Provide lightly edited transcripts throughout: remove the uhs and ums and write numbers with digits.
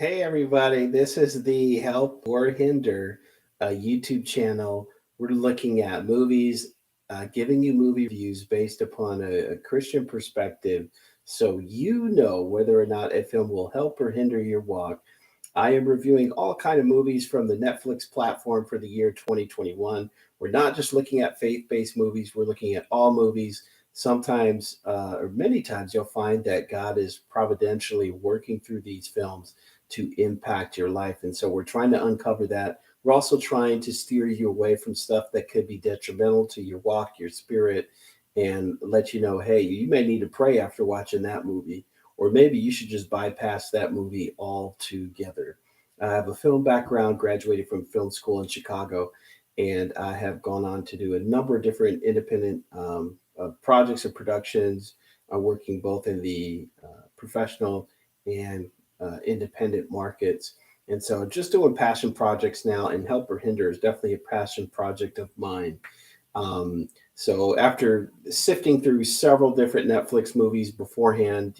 Hey everybody, this is the Help or Hinder YouTube channel. We're looking at movies, giving you movie reviews based upon a Christian perspective so you know whether or not a film will help or hinder your walk. I am reviewing all kind of movies from the Netflix platform for the year 2021. We're not just looking at faith-based movies, we're looking at all movies. Sometimes, or many times, you'll find that God is providentially working through these films to impact your life. And so we're trying to uncover that. We're also trying to steer you away from stuff that could be detrimental to your walk, your spirit, and let you know, hey, you may need to pray after watching that movie, or maybe you should just bypass that movie altogether. I have a film background, graduated from film school in Chicago, and I have gone on to do a number of different independent projects and productions, working both in the professional and independent markets. And so just doing passion projects now, and Help or Hinder is definitely a passion project of mine. So after sifting through several different Netflix movies beforehand,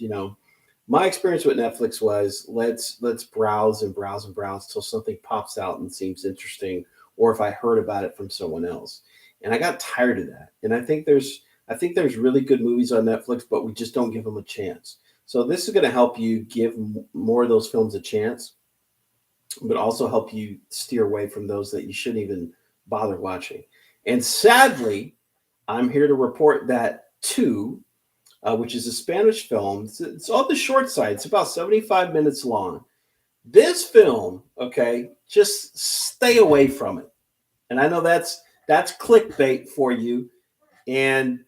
my experience with Netflix was let's browse and browse and browse till something pops out and seems interesting, or if I heard about it from someone else. And I got tired of that. And I think there's really good movies on Netflix, but we just don't give them a chance. So this is going to help you give more of those films a chance, but also help you steer away from those that you shouldn't even bother watching. And sadly, I'm here to report that Two, which is a Spanish film, it's on the short side. It's about 75 minutes long. This film, okay, just stay away from it. And I know that's clickbait for you, and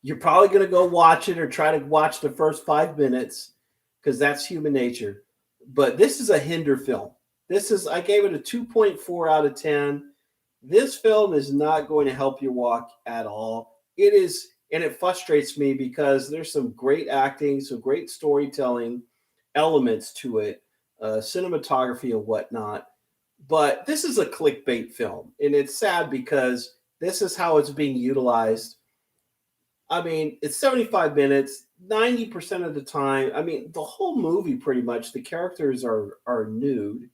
you're probably going to go watch it or try to watch the first 5 minutes because that's human nature. But this is a hinder film. I gave it a 2.4 out of 10. This film is not going to help your walk at all. It is, and it frustrates me because there's some great acting, some great storytelling elements to it, cinematography and whatnot. But this is a clickbait film, and it's sad because this is how it's being utilized. I mean, it's 75 minutes, 90% of the time. I mean, the whole movie pretty much, the characters are nude.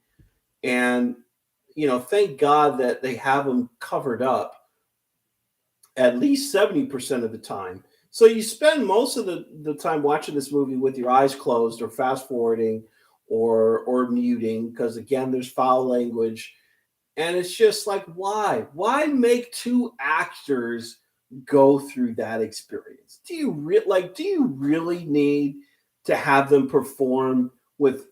And, thank God that they have them covered up at least 70% of the time. So you spend most of the time watching this movie with your eyes closed or fast forwarding or muting, because again, there's foul language. And it's just like, why? Why make two actors go through that experience? Do you really need to have them perform with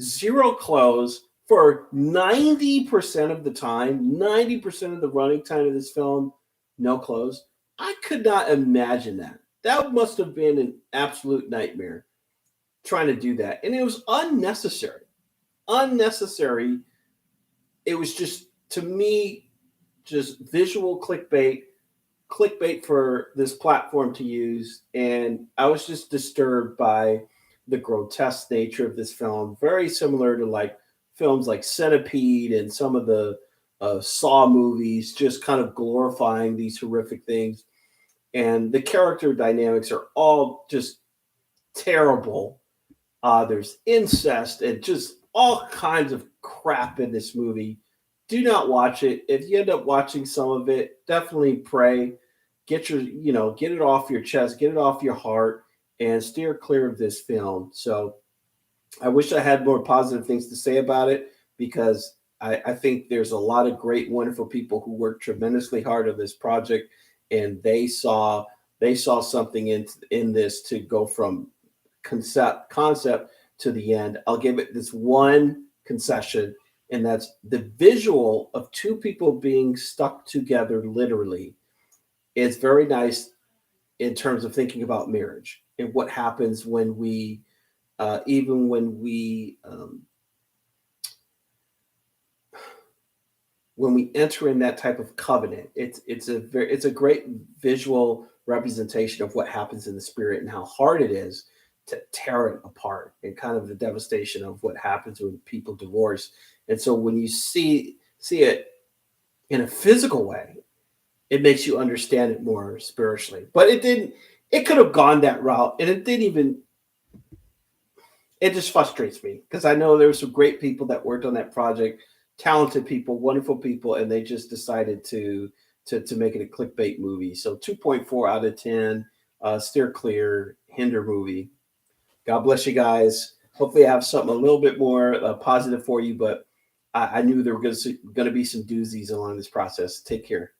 zero clothes for 90% of the time, 90% of the running time of this film, no clothes? I could not imagine that. That must have been an absolute nightmare trying to do that. And it was unnecessary. Unnecessary. It was just, to me, just visual clickbait for this platform to use. And I was just disturbed by the grotesque nature of this film, very similar to like films like Centipede and some of the Saw movies, just kind of glorifying these horrific things. And the character dynamics are all just terrible. There's incest and just all kinds of crap in this movie. Do not watch it. If you end up watching some of it, definitely pray. Get it off your chest, get it off your heart, and steer clear of this film. So I wish I had more positive things to say about it, because I think there's a lot of great, wonderful people who worked tremendously hard on this project, and they saw something in this to go from concept to the end. I'll give it this one concession, and that's the visual of two people being stuck together literally is very nice in terms of thinking about marriage and what happens when we even when we enter in that type of covenant. It's a great visual representation of what happens in the spirit and how hard it is to tear it apart, and kind of the devastation of what happens when people divorce. And so when you see it in a physical way, it makes you understand it more spiritually. But it didn't. It could have gone that route, and it it just frustrates me because I know there were some great people that worked on that project, talented people, wonderful people, and they just decided to make it a clickbait movie. So 2.4 out of 10, steer clear, Hinder movie. God bless you guys. Hopefully, I have something a little bit more positive for you, but I knew there were going to be some doozies along this process. Take care.